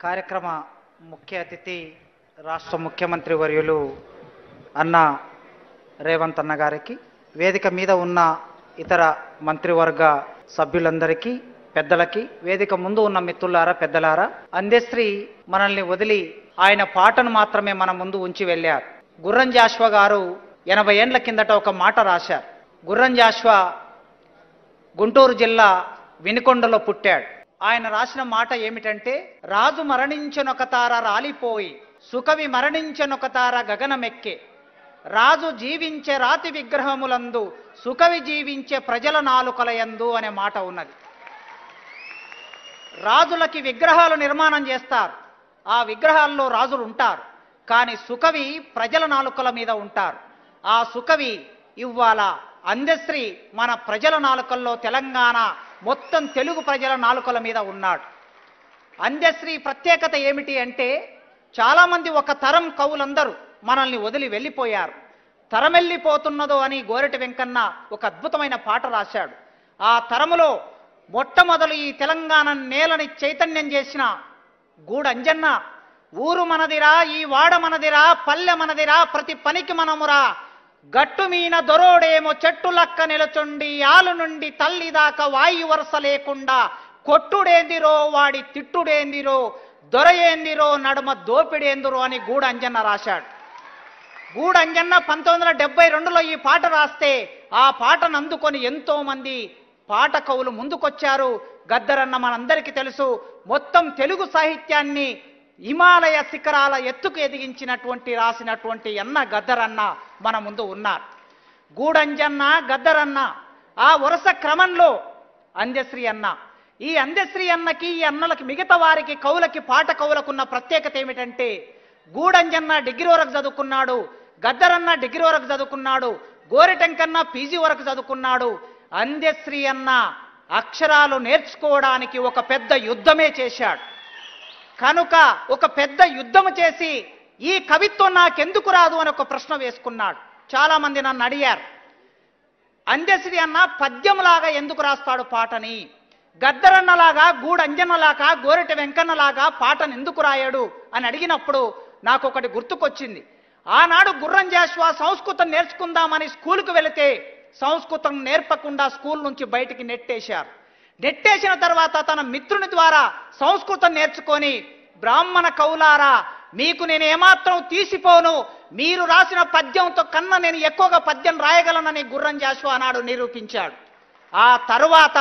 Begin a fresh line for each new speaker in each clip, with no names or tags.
కార్యక్రమ ముఖ్య అతిథి రాష్ట్ర ముఖ్యమంత్రి వర్యులు అన్న రేవంత్ అన్న గారికి, వేదిక మీద ఉన్న ఇతర మంత్రివర్గ సభ్యులందరికీ, పెద్దలకి, వేదిక ముందు ఉన్న మిత్రులారా, పెద్దలారా, అందశ్రీ మనల్ని వదిలి ఆయన పాటను మాత్రమే మన ముందు ఉంచి వెళ్ళారు. గుర్రం జాషువా గారు 80 ఏండ్ల కిందట ఒక మాట రాశారు. గుర్రం జాషువా గుంటూరు జిల్లా వినుకొండలో పుట్టాడు. ఆయన రాసిన మాట ఏమిటంటే, రాజు మరణించనొక తార రాలిపోయి, సుకవి మరణించనొక తార గగనమెక్కే, రాజు జీవించే రాతి విగ్రహములందు, సుకవి జీవించే ప్రజల నాలుకలయందు అనే మాట ఉన్నది. రాజులకి విగ్రహాలు నిర్మాణం చేస్తారు, ఆ విగ్రహాల్లో రాజులు ఉంటారు, కానీ సుకవి ప్రజల నాలుకల మీద ఉంటారు. ఆ సుకవి ఇవ్వాల అందశ్రీ మన ప్రజల నాలుకల్లో, తెలంగాణ మొత్తం తెలుగు ప్రజల నాలుకల మీద ఉన్నాడు. అందశ్రీ ప్రత్యేకత ఏమిటి అంటే, చాలామంది ఒక తరం కవులందరూ మనల్ని వదిలి వెళ్ళిపోయారు. తరం వెళ్ళిపోతున్నదో అని గోరటి వెంకన్న ఒక అద్భుతమైన పాట రాశాడు. ఆ తరములో మొట్టమొదలు ఈ తెలంగాణ నేలని చైతన్యం చేసిన గూడంజన్న, ఊరు మనదిరా, ఈ వాడ మనదిరా, పల్లె మనదిరా, ప్రతి పనికి మనమురా, గట్టు మీన దొరోడేమో చెట్టు లక్క నిలచుండి, ఆలు నుండి తల్లి దాకా వాయు వరుస లేకుండా, కొట్టుడేందిరో వాడి తిట్టుడేందిరో, దొరయేందిరో నడుమ దోపిడేందిరో అని గూడంజన్న రాశాడు. గూడంజన్న 1972లో ఈ పాట రాస్తే, ఆ పాటను అందుకొని ఎంతో మంది పాట కవులు ముందుకొచ్చారు. గద్దరన్న మనందరికీ తెలుసు, మొత్తం తెలుగు సాహిత్యాన్ని హిమాలయ శిఖరాల ఎత్తుకు ఎదిగించినటువంటి రాసినటువంటి అన్న గద్దరన్న మన ముందు ఉన్నారు. గూడంజన్న, గద్దరన్న, ఆ వరుస క్రమంలో అందశ్రీ అన్న. ఈ అందశ్రీ అన్నకి, ఈ అన్నలకి, మిగతా వారికి కవులకి, పాట కవులకున్న ప్రత్యేకత ఏమిటంటే, గూడంజన్న డిగ్రీ వరకు చదువుకున్నాడు, గద్దరన్న డిగ్రీ వరకు చదువుకున్నాడు, గోరెటెంకన్న పీజీ వరకు చదువుకున్నాడు. అందశ్రీ అన్న అక్షరాలు నేర్చుకోవడానికి ఒక పెద్ద యుద్ధమే చేశాడు. కనుక ఒక పెద్ద యుద్ధము చేసి, ఈ కవిత్వం నాకెందుకు రాదు అని ఒక ప్రశ్న వేసుకున్నాడు. చాలా మంది నన్ను అడిగారు, అందశ్రీ అన్న పద్యంలాగా ఎందుకు రాస్తాడు పాటని, గద్దరన్నలాగా, గూడంజన్నలాగా, గోరెట వెంకన్నలాగా పాటను ఎందుకు రాయడు అని అడిగినప్పుడు నాకు ఒకటి గుర్తుకొచ్చింది. ఆనాడు గుర్రం జాషువా సంస్కృతం నేర్చుకుందామని స్కూలుకు వెళితే సంస్కృతం నేర్పకుండా స్కూల్ నుంచి బయటికి నెట్టేశారు. నెట్టేసిన తర్వాత తన మిత్రుని ద్వారా సంస్కృతం నేర్చుకొని, బ్రాహ్మణ కవులారా, మీకు నేను ఏమాత్రం తీసిపోను, మీరు రాసిన పద్యంతో కన్నా నేను ఎక్కువగా పద్యం రాయగలనని గుర్రం జాషువా నాడు నిరూపించాడు. ఆ తరువాత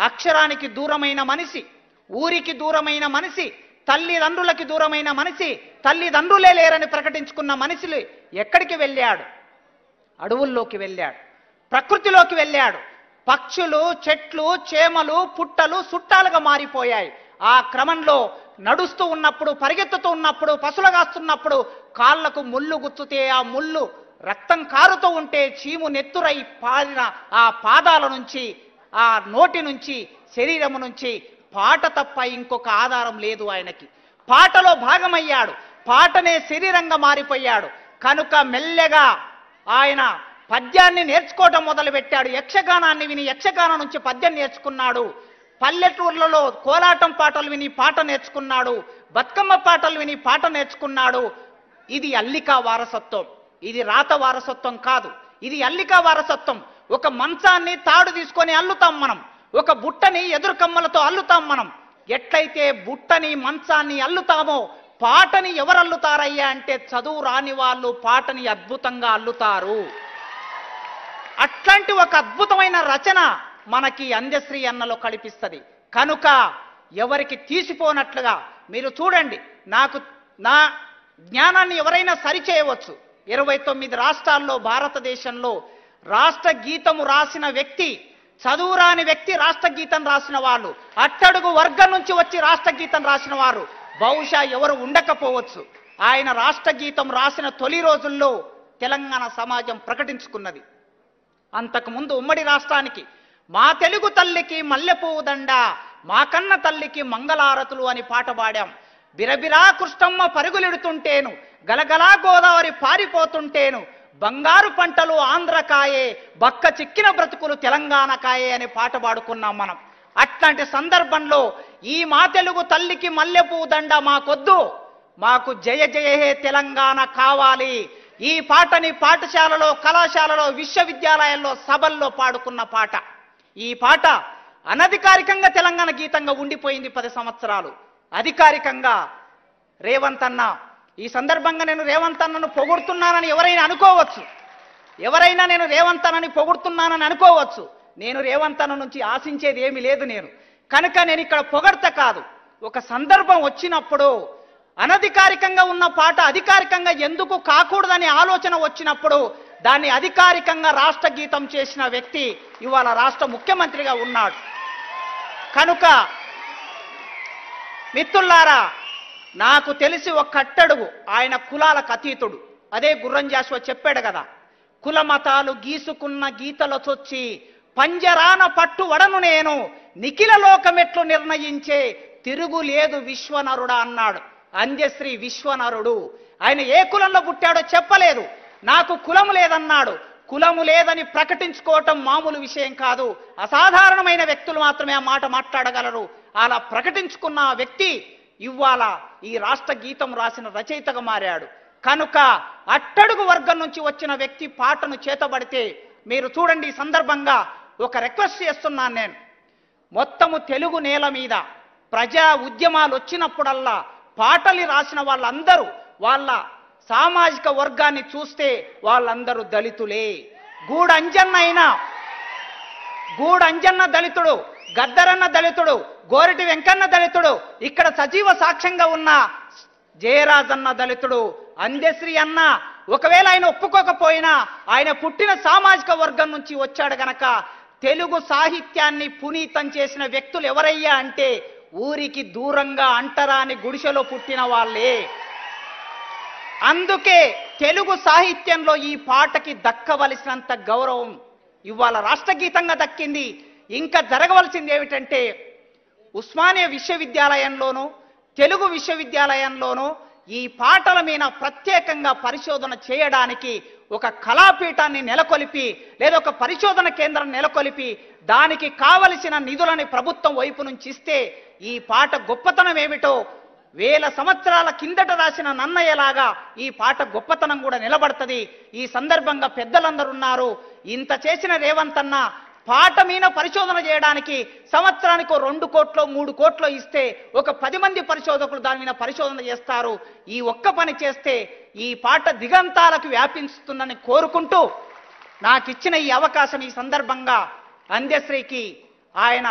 అక్షరానికి దూరమైన మనిషి, ఊరికి దూరమైన మనిషి, తల్లిదండ్రులకి దూరమైన మనిషి, తల్లిదండ్రులే లేరని ప్రకటించుకున్న మనిషిలు ఎక్కడికి వెళ్ళాడు? అడవుల్లోకి వెళ్ళాడు, ప్రకృతిలోకి వెళ్ళాడు. పక్షులు, చెట్లు, చేమలు, పుట్టలు చుట్టాలుగా మారిపోయాయి. ఆ క్రమంలో నడుస్తూ ఉన్నప్పుడు, పరిగెత్తుతూ ఉన్నప్పుడు, పసులగాస్తున్నప్పుడు కాళ్లకు ముళ్ళు గుచ్చుతే ఆ ముళ్ళు రక్తం కారుతూ ఉంటే చీము నెత్తురై పారిన ఆ పాదాల నుంచి, ఆ నోటి నుంచి, శరీరము నుంచి పాట తప్ప ఇంకొక ఆధారం లేదు ఆయనకి. పాటలో భాగమయ్యాడు, పాటనే శరీరంగా మారిపోయాడు. కనుక మెల్లగా ఆయన పద్యాన్ని నేర్చుకోవటం మొదలుపెట్టాడు. యక్షగానాన్ని విని యక్షగానం నుంచి పద్యం నేర్చుకున్నాడు. పల్లెటూర్లలో కోలాటం పాటలు విని పాట నేర్చుకున్నాడు. బతుకమ్మ పాటలు విని పాట నేర్చుకున్నాడు. ఇది అల్లికా వారసత్వం, ఇది రాత వారసత్వం కాదు, ఇది అల్లికా వారసత్వం. ఒక మంచాన్ని తాడు తీసుకొని అల్లుతాం మనం, ఒక బుట్టని ఎదురు కమ్మలతో అల్లుతాం మనం. ఎట్లయితే బుట్టని, మంచాన్ని అల్లుతామో, పాటని ఎవరు అల్లుతారయ్యా అంటే చదువు రాని వాళ్ళు పాటని అద్భుతంగా అల్లుతారు. అట్లాంటి ఒక అద్భుతమైన రచన మనకి అందశ్రీ అన్నలో కల్పిస్తుంది. కనుక ఎవరికి తీసిపోనట్లుగా మీరు చూడండి, నా జ్ఞానాన్ని ఎవరైనా సరిచేయవచ్చు. 29 రాష్ట్రాల్లో, భారతదేశంలో రాష్ట్ర గీతము రాసిన వ్యక్తి, చదువురాని వ్యక్తి రాష్ట్ర గీతం రాసిన వాళ్ళు, అట్టడుగు వర్గం నుంచి వచ్చి రాష్ట్ర గీతం రాసిన వారు బహుశా ఎవరు ఉండకపోవచ్చు. ఆయన రాష్ట్ర గీతం రాసిన తొలి రోజుల్లో తెలంగాణ సమాజం ప్రకటించుకున్నది. అంతకుముందు ఉమ్మడి రాష్ట్రానికి మా తెలుగు తల్లికి మల్లెపువ్వు దండ, మా కన్న తల్లికి మంగళారతులు అని పాట పాడాం. బిరబిరా కృష్ణమ్మ పరుగులెడుతుంటేను, గలగలా గోదావరి పారిపోతుంటేను, బంగారు పంటలు ఆంధ్రకాయే, బక్క చిక్కిన బ్రతుకులు తెలంగాణ కాయే అని పాట పాడుకున్నాం మనం. అట్లాంటి సందర్భంలో ఈ మా తెలుగు తల్లికి మల్లెపూ దండ మాకొద్దు, మాకు జయ జయ హే తెలంగాణ కావాలి. ఈ పాటని పాఠశాలలో, కళాశాలలో, విశ్వవిద్యాలయాల్లో, సభల్లో పాడుకున్న పాట. ఈ పాట అనధికారికంగా తెలంగాణ గీతంగా ఉండిపోయింది 10 సంవత్సరాలు. అధికారికంగా రేవంత్ అన్న, ఈ సందర్భంగా నేను రేవంత్ అన్నను పొగుడుతున్నానని ఎవరైనా అనుకోవచ్చు, ఎవరైనా నేను రేవంత్ అన్నని పొగుడుతున్నానని అనుకోవచ్చు. నేను రేవంత్ అన్న నుంచి ఆశించేది ఏమీ లేదు. కనుక నేను ఇక్కడ పొగడ్త కాదు, ఒక సందర్భం వచ్చినప్పుడు అనధికారికంగా ఉన్న పాట అధికారికంగా ఎందుకు కాకూడదని ఆలోచన వచ్చినప్పుడు దాన్ని అధికారికంగా రాష్ట్ర గీతం చేసిన వ్యక్తి ఇవాళ రాష్ట్ర ముఖ్యమంత్రిగా ఉన్నాడు. కనుక మిత్రులారా, నాకు తెలిసి ఒక కట్టడుగు ఆయన కులాలకు అతీతుడు. అదే గుర్రం జాషువా చెప్పాడు కదా, కుల మతాలు గీసుకున్న గీతల చొచ్చి పంజరాన పట్టు వడను నేను, నిఖిల లోకమెట్లు నిర్ణయించే తిరుగులేదు విశ్వనరుడా అన్నాడు. అంజశ్రీ విశ్వనరుడు. ఆయన ఏ కులంలో పుట్టాడో చెప్పలేదు, నాకు కులము లేదన్నాడు. కులము లేదని ప్రకటించుకోవటం మామూలు విషయం కాదు, అసాధారణమైన వ్యక్తులు మాత్రమే ఆ మాట మాట్లాడగలరు. అలా ప్రకటించుకున్న వ్యక్తి ఇవాళ ఈ రాష్ట్ర గీతం రాసిన రచయితగా మారాడు. కనుక అట్టడుగు వర్గం నుంచి వచ్చిన వ్యక్తి పాటను చేతబడితే మీరు చూడండి. ఈ సందర్భంగా ఒక రిక్వెస్ట్ చేస్తున్నాను నేను. మొత్తము తెలుగు నేల మీద ప్రజా ఉద్యమాలు వచ్చినప్పుడల్లా పాటలు రాసిన వాళ్ళందరూ వాళ్ళ సామాజిక వర్గాన్ని చూస్తే వాళ్ళందరూ దళితులే. గూడంజన్న దళితుడు, గద్దరన్న దళితుడు, గోరటి వెంకన్న దళితుడు, ఇక్కడ సజీవ సాక్ష్యంగా ఉన్న జయరాజన్న దళితుడు, అందశ్రీ అన్న ఒకవేళ ఆయన ఒప్పుకోకపోయినా ఆయన పుట్టిన సామాజిక వర్గం నుంచి వచ్చాడు గనక తెలుగు సాహిత్యాన్ని పునీతం చేసిన వ్యక్తులు ఎవరయ్యా అంటే ఊరికి దూరంగా అంటరాని గుడిసెలో పుట్టిన వాళ్ళే. అందుకే తెలుగు సాహిత్యంలో ఈ పాటకి దక్కవలసినంత గౌరవం ఇవాళ రాష్ట్ర గీతంగా దక్కింది. ఇంకా జరగవలసింది ఏమిటంటే ఉస్మానియా విశ్వవిద్యాలయంలోనూ తెలుగు విశ్వవిద్యాలయంలోనూ ఈ పాటల మీద ప్రత్యేకంగా పరిశోధన చేయడానికి ఒక కళాపీఠాన్ని నెలకొల్పి లేదా ఒక పరిశోధన కేంద్రం నెలకొల్పి దానికి కావలసిన నిధులని ప్రభుత్వం వైపు నుంచి ఇస్తే ఈ పాట గొప్పతనం ఏమిటో వేల సంవత్సరాల కిందట రాసిన నన్నయ్యలాగా ఈ పాట గొప్పతనం కూడా నిలబడుతుంది. ఈ సందర్భంగా పెద్దలందరూ ఉన్నారు. ఇంత చేసిన రేవంత్ అన్న పాట మీద పరిశోధన చేయడానికి సంవత్సరానికి 2 కోట్లు 3 కోట్లు ఇస్తే ఒక 10 మంది పరిశోధకులు దాని మీద పరిశోధన చేస్తారు. ఈ ఒక్క పని చేస్తే ఈ పాట దిగంతాలకు వ్యాపిస్తుందని కోరుకుంటూ నాకు ఇచ్చిన ఈ అవకాశం ఈ సందర్భంగా అందశ్రీకి, ఆయన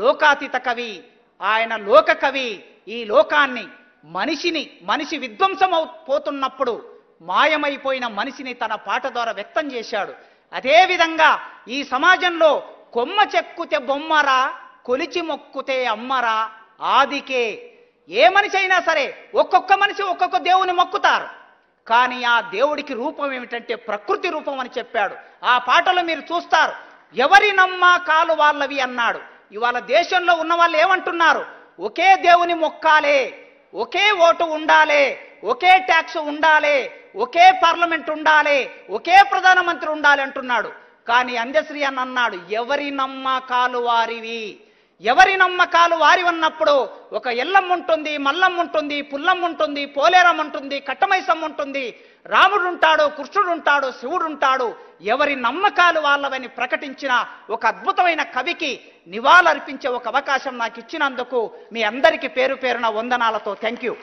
లోకాతీత కవి, ఆయన లోక కవి, ఈ లోకాన్ని మనిషి విధ్వంసం పోతున్నప్పుడు మాయమైపోయిన మనిషిని తన పాట ద్వారా వ్యక్తం చేశాడు. అదేవిధంగా ఈ సమాజంలో కొమ్మ చెక్కుతే బొమ్మరా, కొలిచి మొక్కుతే అమ్మరా, ఆదికే. ఏ మనిషి అయినా సరే ఒక్కొక్క మనిషి ఒక్కొక్క దేవుని మొక్కుతారు, కానీ ఆ దేవుడికి రూపం ఏమిటంటే ప్రకృతి రూపం అని చెప్పాడు. ఆ పాటలో మీరు చూస్తారు, ఎవరి నమ్మకాలు వాళ్ళవి అన్నాడు. ఇవాళ దేశంలో ఉన్న వాళ్ళు ఏమంటున్నారు, ఒకే దేవుని మొక్కాలే, ఒకే ఓటు ఉండాలి, ఒకే ట్యాక్స్ ఉండాలి, ఒకే పార్లమెంట్ ఉండాలి, ఒకే ప్రధానమంత్రి ఉండాలి అంటున్నాడు. కానీ అందశ్రీ అని అన్నాడు, ఎవరి నమ్మకాలు వారివి. ఎవరి నమ్మకాలు వారి ఉన్నప్పుడు ఒక ఎల్లమ్మ ఉంటుంది, మల్లమ్మ ఉంటుంది, పుల్లమ్మ ఉంటుంది, పోలేరమ్మ ఉంటుంది, కట్టమైసమ్మ ఉంటుంది, రాముడు ఉంటాడు, కృష్ణుడు ఉంటాడు, శివుడు ఉంటాడు. ఎవరి నమ్మకాలు వాళ్ళవని ప్రకటించిన ఒక అద్భుతమైన కవికి నివాళులర్పించే ఒక అవకాశం నాకు ఇచ్చినందుకు మీ అందరికీ పేరు పేరున వందనాలతో థ్యాంక్ యూ.